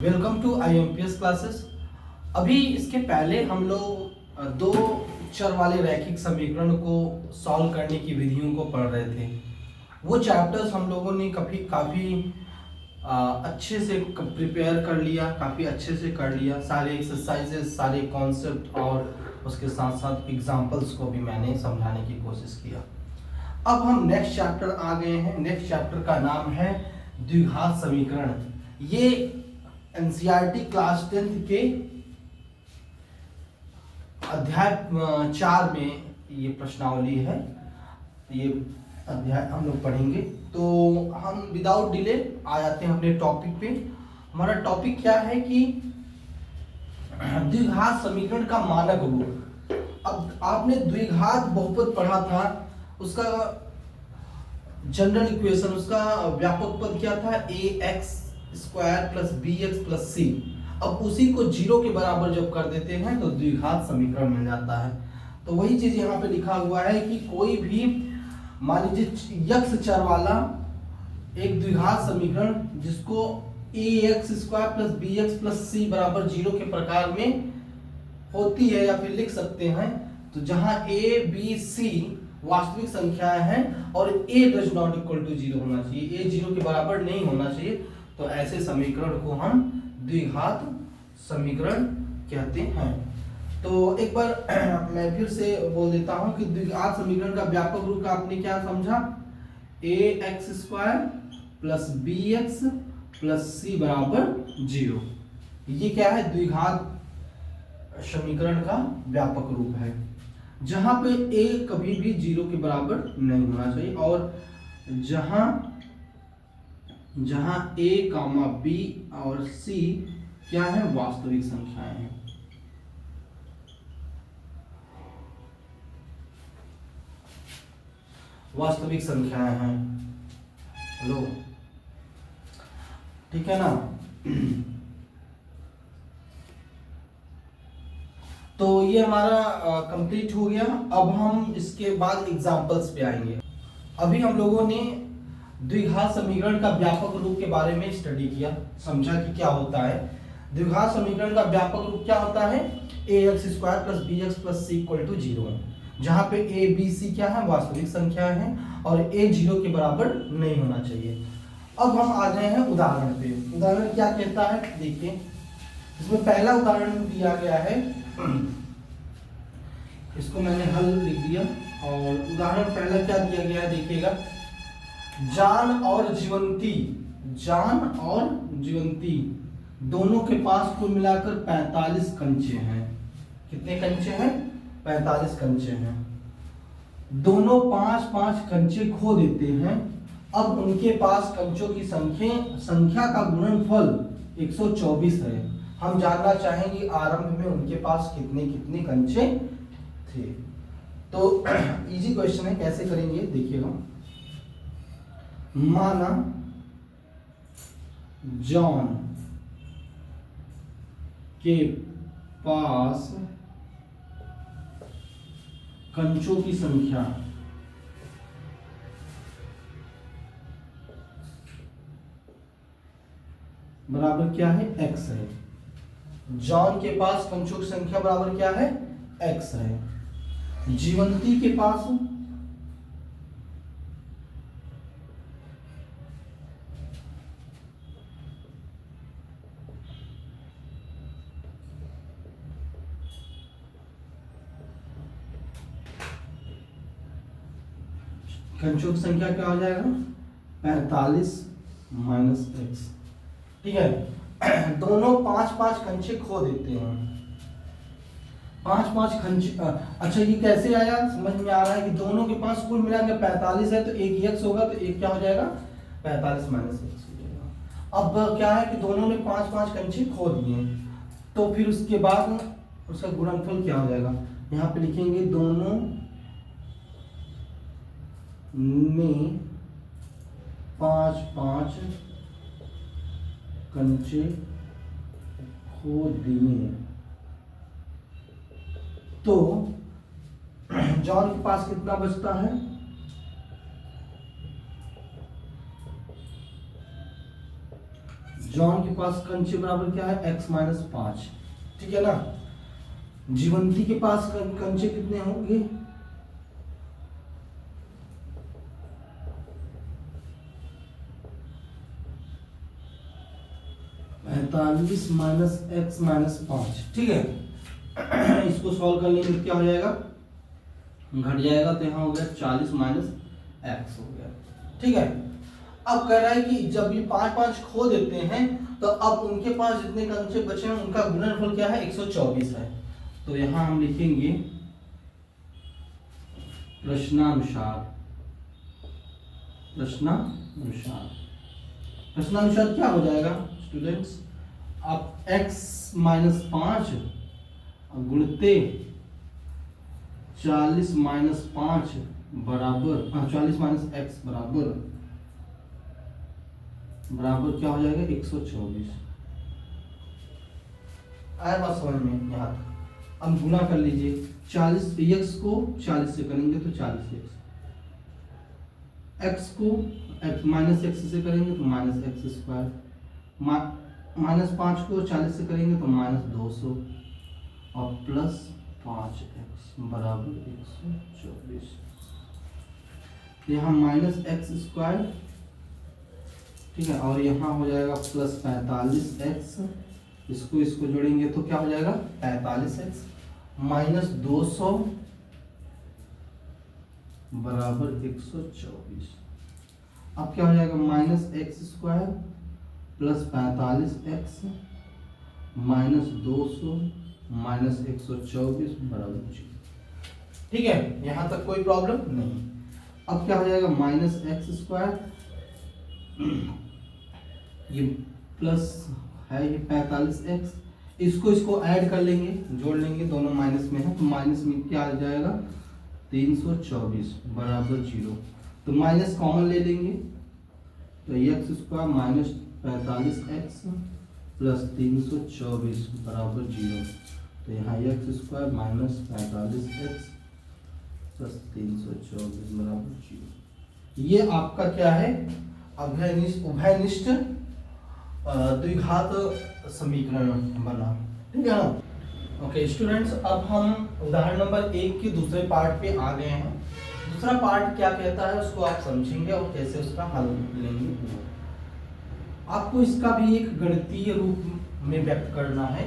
Welcome to IMPS classes. अभी इसके पहले हम लोग दो चर वाले रैखिक समीकरण को सॉल्व करने की विधियों को पढ़ रहे थे। वो चैप्टर्स हम लोगों ने काफ़ी अच्छे से प्रिपेयर कर लिया, काफ़ी अच्छे से कर लिया। सारे एक्सरसाइजेस, सारे कॉन्सेप्ट और उसके साथ साथ एग्जाम्पल्स को भी मैंने समझाने की कोशिश किया। अब हम नेक्स्ट चैप्टर आ गए हैं। नेक्स्ट चैप्टर का नाम है द्विघात समीकरण। ये एनसीईआरटी क्लास 10th के अध्याय 4 में ये प्रश्नावली है। ये अध्याय हम लोग पढ़ेंगे। तो हम विदाउट डिले आ जाते हैं अपने टॉपिक पे। हमारा टॉपिक क्या है कि द्विघात समीकरण का मानक रूप। अब आपने द्विघात बहुपद पढ़ा था, उसका जनरल इक्वेशन, उसका व्यापक पद क्या था? ax square plus bx plus c। अब उसी को 0 के बराबर जब कर देते हैं तो द्विघात समीकरण मिल जाता है। तो वही चीज यहाँ पे लिखा हुआ है कि कोई भी मान लीजिए यक्ष चर वाला एक द्विघात समीकरण जिसको ax square plus bx plus c बराबर 0 के प्रकार में होती है, या फिर लिख सकते हैं। तो जहां a b c वास्तविक संख्याएं हैं और a does not equal to 0 होना चाहिए, a 0 के बराबर नहीं होना चाहिए, तो ऐसे समीकरण को हम द्विघात समीकरण कहते हैं। तो एक बार मैं फिर से बोल देता हूं कि द्विघात समीकरण का व्यापक रूप का आपने क्या समझा? ax square plus bx plus c बराबर 0। ये क्या है? द्विघात समीकरण का व्यापक रूप है, जहां पे a कभी भी 0 के बराबर नहीं होना चाहिए और जहां a, b और c क्या है? वास्तविक संख्याएं हैं। वास्तविक संख्याएं हैं। हेलो, ठीक है ना? तो ये हमारा कंप्लीट हो गया। अब हम इसके बाद एग्जांपल्स पे आएंगे। अभी हम लोगों ने द्विघात समीकरण का व्यापक रूप के बारे में स्टडी किया, समझा कि क्या होता है। द्विघात समीकरण का व्यापक रूप क्या होता है? ax square plus bx plus c equal to 0, जहां पे a b c क्या है? वास्तविक संख्याएं हैं और a 0 के बराबर नहीं होना चाहिए। अब हम आ गए हैं उदाहरण पे। उदाहरण क्या कहता है देखिए। इसमें पहला उदाहरण दिया गया है, इसको मैंने हल लिख दिया। और उदाहरण पहला क्या दिया गया है देखिएगा। जान और जीवंती दोनों के पास कुल मिलाकर 45 कंचे हैं। कितने कंचे हैं? 45 कंचे हैं। दोनों 5-5 कंचे खो देते हैं। अब उनके पास कंचों की संख्या का गुणनफल 124 है। हम जानना चाहेंगे आरंभ में उनके पास कितने कितने कंचे थे। तो इजी क्वेश्चन है, कैसे करेंगे देखिएगा। माना जॉन के पास कंचों की संख्या बराबर क्या है? x है। जॉन के पास कंचों की संख्या बराबर क्या है? x है। जीवंती के पास कंचों की संख्या क्या हो जाएगा? 45 माइनस x। ठीक है। दोनों 5-5 कंचे खो देते हैं। 5-5 कंचे। अच्छा, ये कैसे आया? समझ में आ रहा है कि दोनों के पास कुल मिला के 45 है, तो एक x होगा, तो एक क्या हो जाएगा? 45 माइनस x हो जाएगा। अब क्या है कि दोनों ने 5-5 कंचे खो दिए, तो फिर उसके बाद उसका गुणनफल क्या हो जाएगा? यहाँ पे लिखेंगे दोनों ने 5-5 कंचे खो दिए, तो जॉन के पास कितना बचता है? जॉन के पास कंचे बराबर क्या है, x माइनस 5, ठीक है ना। जीवंती के पास कंचे कितने होंगे, पैंतालीस माइनस x माइनस 5, ठीक है। इसको सॉल्व करने में क्या हो जाएगा, घट जाएगा, तो यहाँ हो गया 40 माइनस x हो गया, ठीक है। अब कह रहा है कि जब ये 5 खो देते हैं तो अब उनके पास जितने कंचे बचे हैं उनका गुणनफल क्या है, 124 है। तो यहाँ हम लिखेंगे प्रश्नानुसार, प्रश्नानुसार क्या हो जाएगा स्टूडेंट्स, आप x माइनस 5 गुणते 40 माइनस 5 बराबर 40 माइनस x बराबर क्या हो जाएगा, 124। आया बात समझ में यहाँ तक। अब गुना कर लीजिए, 40 x को 40 से करेंगे तो 40x, x को माइनस x से करेंगे तो माइनस एक्स स्क्वायर, माइनस 5 को 40 से करेंगे तो माइनस 200 और प्लस 5x बराबर 124। यहाँ माइनस एक्स स्क्वायर, ठीक है, और यहाँ हो जाएगा प्लस 45x, इसको जोड़ेंगे तो क्या हो जाएगा 45x माइनस 200 बराबर 124। अब क्या हो जाएगा, minus x square plus 45x minus 200 minus 124 बराबर 0, ठीक है। यहां तक कोई प्रॉब्लम नहीं। अब क्या हो जाएगा, माइनस एक्स स्क्वायर, ये प्लस है ये 45x, इसको ऐड कर लेंगे, जोड़ लेंगे, दोनों माइनस में है तो माइनस में क्या आ जाएगा 324 बराबर 0। तो माइनस कॉमन ले लेंगे तो x square minus 45x plus 324 बराबर 0। तो यहाँ x square minus 45x plus 324 बराबर 0। ये आपका क्या है, उभयनिष्ठ द्विघात समीकरण बना, ठीक है ना। ओके स्टूडेंट्स, अब हम उदाहरण नंबर 1 के दूसरे पार्ट पे आ गए हैं। दूसरा पार्ट क्या कहता है उसको आप समझेंगे और कैसे उसका हल लेंगे। आपको इसका भी एक गणितीय रूप में व्यक्त करना है।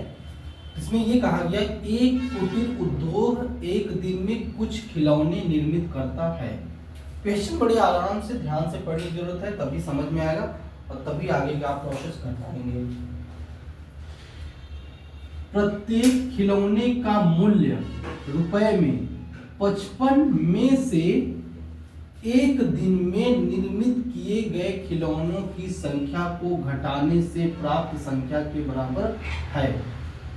इसमें ये कहा गया एक कुटीर उद्योग एक दिन में कुछ खिलौने निर्मित करता है। क्वेश्चन बड़े आराम से ध्यान से पढ़ने की जरूरत है, तभी समझ में आएगा और तभी आगे का प्रोसेस कर पाएंगे। प्रत्येक खिलौने का मूल्य रुपए में 55 में से एक दिन में निर्मित किए गए खिलौनों की संख्या को घटाने से प्राप्त संख्या के बराबर है।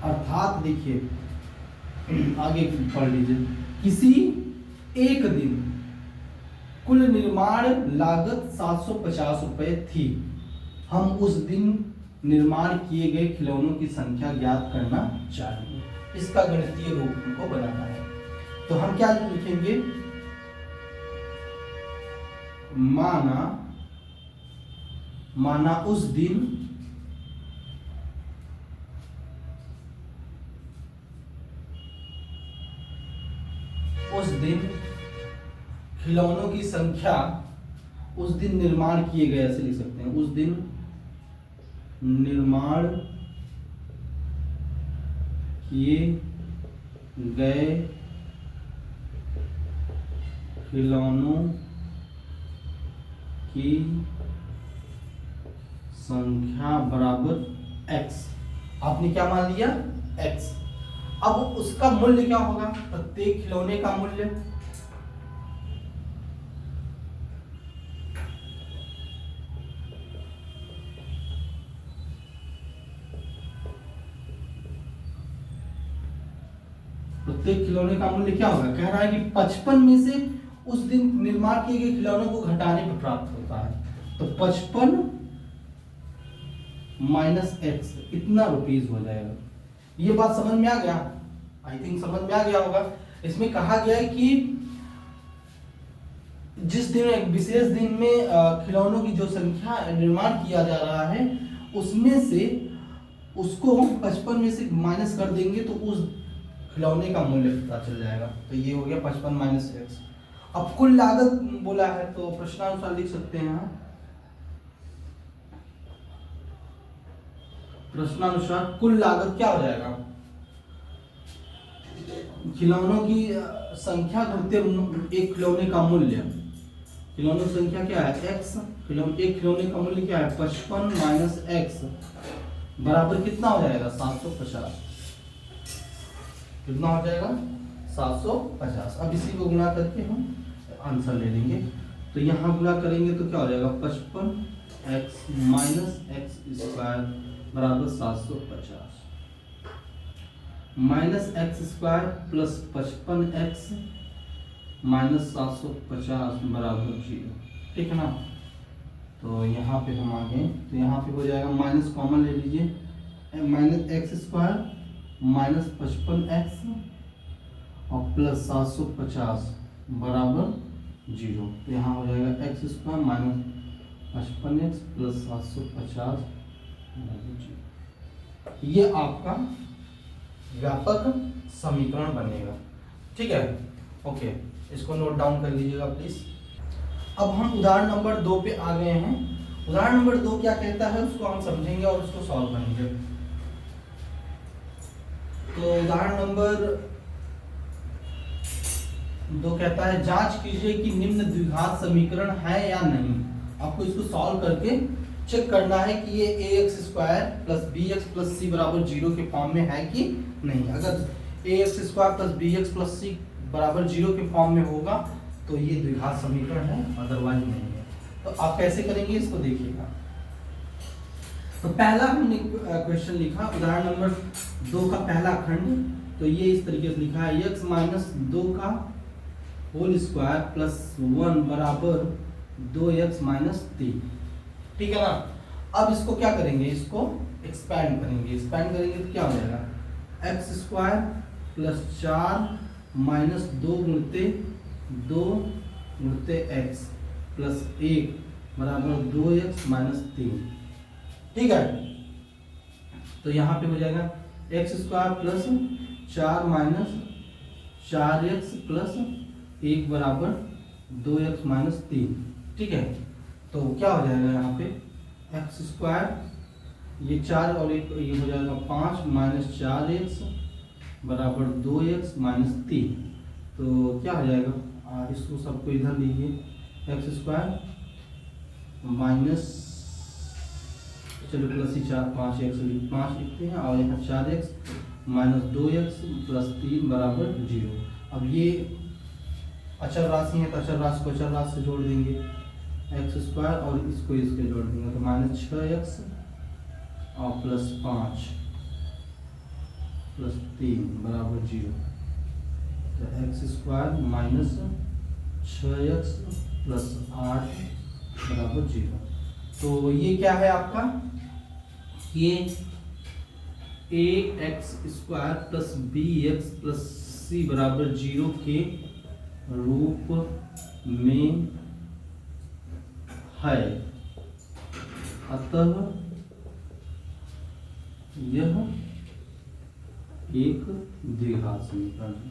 अर्थात देखिए आगे पढ़ लीजिए, किसी एक दिन कुल निर्माण लागत 750 रुपए थी। हम उस दिन निर्माण किए गए खिलौनों की संख्या ज्ञात करना चाहिए। इसका गणितीय रूप हमको बनाना है। तो हम क्या लिखेंगे, माना उस दिन खिलौनों की संख्या, उस दिन निर्माण किए गए, ऐसे लिख सकते हैं, उस दिन निर्माण किए गए खिलौनों की संख्या बराबर x। आपने क्या मान लिया, x। अब उसका मूल्य क्या होगा, प्रत्येक खिलौने का मूल्य का मूल्य क्या होगा, कह रहा है कि 55 में से उस दिन निर्माण किए गए खिलौनों को घटाने पर प्राप्त होता है। तो 55 माइनस एक्स इतना रुपीस हो जाएगा। ये बात समझ में आ गया, आई थिंक समझ में आ गया होगा। इसमें कहा गया है कि जिस दिन, एक विशेष दिन में खिलौनों की जो संख्या निर्माण किया जा रहा है उसमें से उसको हम 55 में से माइनस कर देंगे तो उस खिलौने का मूल्य पता चल जाएगा। तो ये हो गया 55 माइनस एक्स। अब कुल लागत बोला है तो प्रश्नानुसार लिख सकते हैं यहाँ, प्रश्नानुसार कुल लागत क्या हो जाएगा, खिलौनों की संख्या गुणित एक खिलौने का मूल्य। खिलौनों की संख्या क्या है एक्स, एक खिलौने का मूल्य क्या है 55 माइनस एक्स बराबर कितना हो जाएगा 750। कितना हो जाएगा 750। अब इसी को गुणा करके हम आंसर ले लेंगे। तो यहाँ गुणा करेंगे तो क्या हो जाएगा 55x माइनस एक्स स्क्वायर बराबर 750 minus x square plus 55x minus 750 बराबर 0। ठीक है ना। तो यहाँ पे हम आ गए, तो यहाँ पे हो जाएगा माइनस कॉमन ले लीजिए, minus x square minus 55x और प्लस 750 बराबर 0। तो यहाँ हो जाएगा X square minus 55x plus 750 बराबर 0। ये आपका व्यापक समीकरण बनेगा। ठीक है, ओके, इसको नोट डाउन कर लीजिएगा प्लीज। अब हम उदाहरण नंबर 2 पे आ गए हैं। उदाहरण नंबर 2 क्या कहता है उसको हम समझेंगे और उसको सॉल्व करेंगे। तो उदाहरण नंबर 2 कहता है जांच कीजिए कि निम्न द्विघात समीकरण है या नहीं। आपको इसको सॉल्व करके चेक करना है कि ये ax square plus bx plus c बराबर 0 के फॉर्म में है कि नहीं। अगर ax square plus bx plus c बराबर 0 के फॉर्म में होगा तो ये द्विघात समीकरण है, अदरवाइज नहीं है। तो आप कैसे करेंगे इसको देखिएगा। तो पहला हमने क्वेश्चन लिखा, उदाहरण नंबर 2 का पहला खंड। तो ये इस तरीके से लिखा है x माइनस 2 का होल स्क्वायर प्लस 1 बराबर 2x माइनस 3। ठीक है ना। अब इसको क्या करेंगे, इसको एक्सपैंड करेंगे। एक्सपैंड करेंगे तो क्या हो जाएगा एक्स स्क्वायर प्लस 4 माइनस 2 गुणते 2 गुणते एक्स प्लस 1 बराबर 2x माइनस 3। ठीक है। तो यहाँ पे हो जाएगा X square plus 4 minus 4x plus 1 बराबर 2x माइनस 3। ठीक है। तो क्या हो जाएगा यहाँ पे एक्स स्क्वायर ये 4 और 1 ये हो जाएगा 5 माइनस 4x बराबर 2x माइनस 3। तो क्या हो जाएगा, इसको सबको इधर लीजिए, एक्स स्क्वायर माइनस चलो प्लस ही 4 5 लिखते हैं और यहाँ 4x माइनस 2x प्लस 3 बराबर 0। अब ये अचर राशि है तो अचर राशि को अचर राशि से जोड़ देंगे, एक्स स्क्वायर और इसको इसके जोड़ देंगे तो माइनस 6x और प्लस 5 प्लस 3 बराबर 0। तो x square minus 6x plus 8 बराबर 0। तो ये क्या है आपका, ये ax square plus bx plus c बराबर 0 के रूप में है। अतः यह एक द्विघात समीकरण है।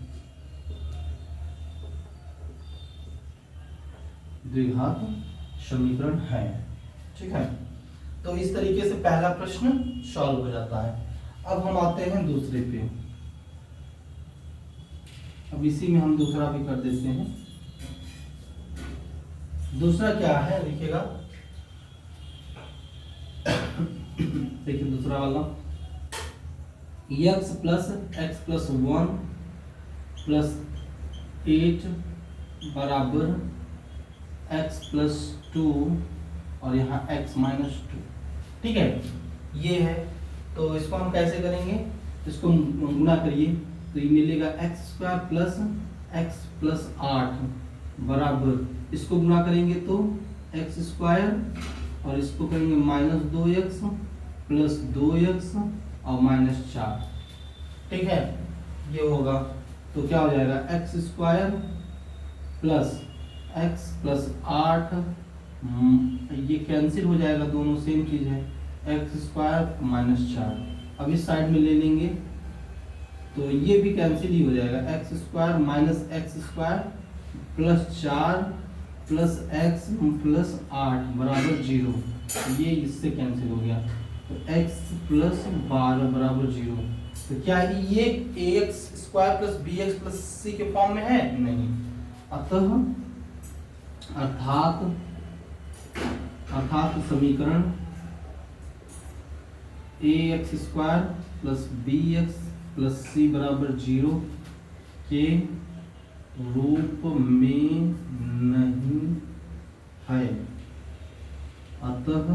द्विघात समीकरण है। ठीक है। तो इस तरीके से पहला प्रश्न सॉल्व हो जाता है। अब हम आते हैं दूसरे पे। अब इसी में हम दूसरा भी कर देते हैं। दूसरा क्या है देखिएगा, देखिए दूसरा वाला x plus x plus 1 plus 8 बराबर x प्लस 2 और यहाँ x माइनस 2। ठीक है, ये है। तो इसको हम कैसे करेंगे, इसको गुणा करिए तो ये मिलेगा एक्स स्क्वायर प्लस 8 बराबर, इसको गुणा करेंगे तो एक्स स्क्वायर और इसको करेंगे माइनस 2x प्लस 2x और माइनस 4। ठीक है, ये होगा। तो क्या हो जाएगा X square plus x plus 8, ये कैंसिल हो जाएगा, दोनों सेम चीज़ है, एक्स स्क्वायर माइनस 4। अब इस साइड में ले लेंगे तो ये भी कैंसिल ही हो जाएगा, X square minus x square plus 4 plus x plus 8 बराबर 0। ये इससे कैंसिल हो गया, तो x प्लस 12 बराबर 0। तो क्या ये ax square plus bx plus c के फॉर्म में है? नहीं। अतः अर्थात समीकरण ax square plus bx plus c बराबर 0 के रूप में नहीं है। अतः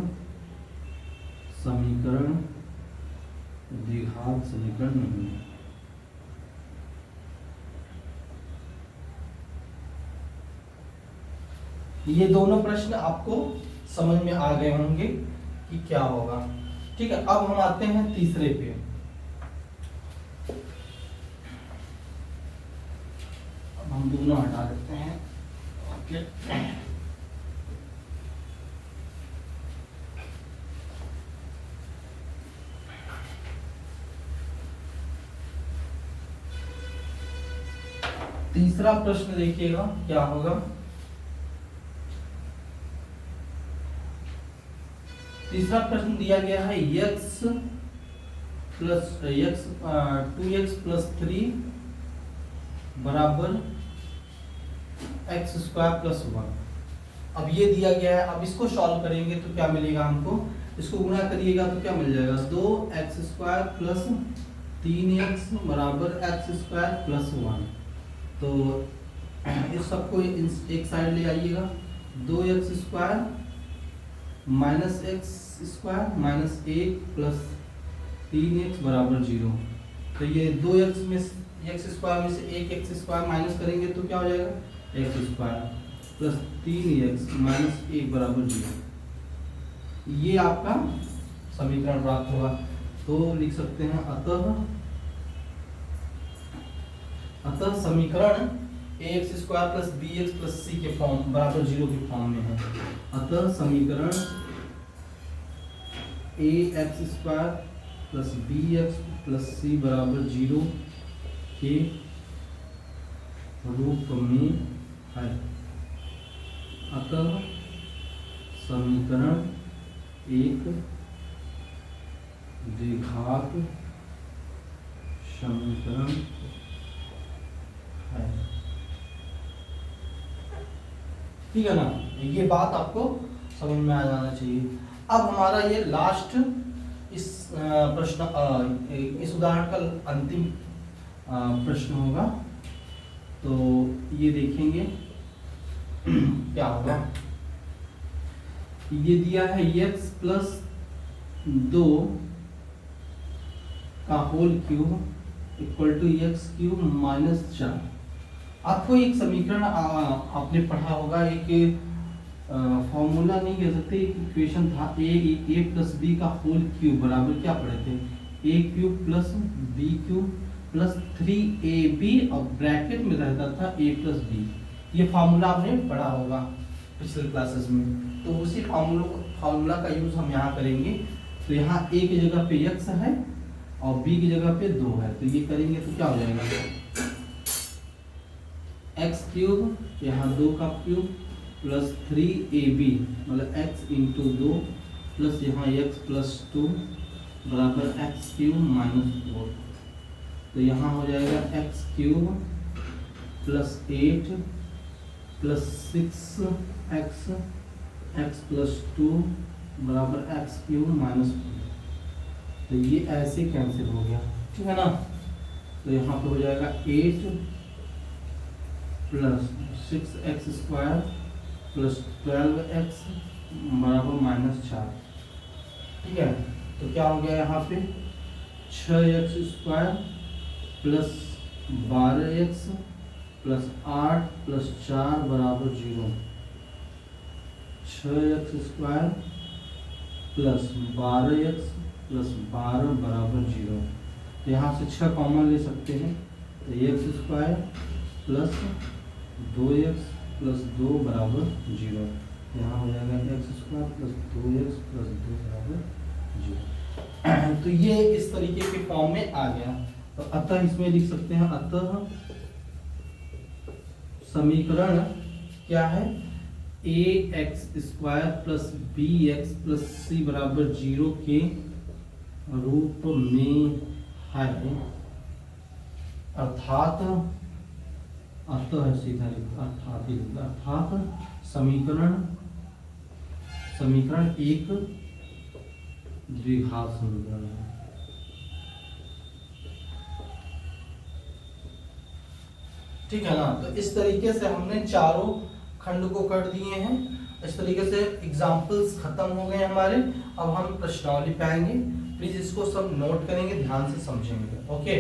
समीकरण द्विघात समीकरण नहीं है। ये दोनों प्रश्न आपको समझ में आ गए होंगे कि क्या होगा। ठीक है, अब हम आते हैं तीसरे पे। अब हम दोनों हटा देते हैं। ओके, तीसरा प्रश्न देखिएगा क्या होगा। तीसरा प्रश्न दिया गया है x plus x 2x plus 3 बराबर एक्स स्क्वायर प्लस 1। अब ये दिया गया है, अब इसको सॉल्व करेंगे तो क्या मिलेगा हमको, इसको गुणा करिएगा तो क्या मिल जाएगा, 2x स्क्वायर प्लस 3x बराबर एक्स स्क्वायर प्लस 1। तो इस सबको एक साइड ले आइएगा, 2x square minus x square minus 1 plus 3x बराबर 0। तो ये 2x में एक्स स्क्वायर में से 1 स्क्वायर माइनस करेंगे तो क्या हो जाएगा, X square plus 3x minus 1 बराबर 0। ये आपका समीकरण प्राप्त होगा। तो लिख सकते हैं अतः समीकरण ax square plus bx plus c के फॉर्म बराबर 0 के फॉर्म में है। अतः समीकरण ax square plus bx plus c बराबर 0 के रूप में है। अतः समीकरण एक द्विघात समीकरण है। ठीक है ना, ये बात आपको समझ में आ जाना चाहिए। अब हमारा ये लास्ट इस प्रश्न इस उदाहरण का अंतिम प्रश्न होगा। तो ये देखेंगे क्या होगा। ये दिया है x प्लस 2 का whole cube equal to x cube minus 4। आपको एक समीकरण आपने पढ़ा होगा, एक फॉर्मूला नहीं कह सकते, एक इक्वेशन था ए प्लस बी का होल क्यूब बराबर क्या पढ़े थे, A cube plus B cube plus 3ab और ब्रैकेट में रहता था a प्लस बी। ये फार्मूला आपने पढ़ा होगा पिछले क्लासेस में। तो उसी फार्मूला का यूज हम यहाँ करेंगे। तो यहाँ a की जगह पे x है और b की जगह पे 2 है, तो ये करेंगे तो क्या हो जाएगा, x क्यूब यहाँ 2 का क्यूब प्लस 3ab मतलब x इंटू 2 प्लस यहाँ x प्लस 2 बराबर x क्यूब माइनस 4। तो यहाँ हो जाएगा x cube plus 8 plus 6x x plus 2 बराबर x क्यूब माइनस 4। तो ये ऐसे कैंसिल हो गया, ठीक है ना। तो यहाँ पे हो जाएगा 8 plus 6x square plus 12x बराबर माइनस 4। ठीक है, तो क्या हो गया यहाँ पे 6x square plus 12x plus 8 plus 4 बराबर 0। 6x square plus 12x plus 12 बराबर 0। तो यहाँ से 6 कॉमन ले सकते हैं, तो x square plus 2x plus 2 बराबर 0। यहाँ हो जाएगा x square plus 2x plus 2 बराबर 0। तो ये इस तरीके के फॉर्म में आ गया। तो अतः इसमें लिख सकते हैं, अतः समीकरण क्या है, ax² plus bx plus c बराबर 0 के रूप में है। अर्थात अतः सीधा अर्थात समीकरण एक द्विघात समीकरण है। ठीक है ना। तो इस तरीके से हमने चारों खंड को कर दिए हैं। इस तरीके से एग्जाम्पल्स खत्म हो गए हमारे। अब हम प्रश्नावली पे आएंगे। प्लीज इसको सब नोट करेंगे, ध्यान से समझेंगे। ओके।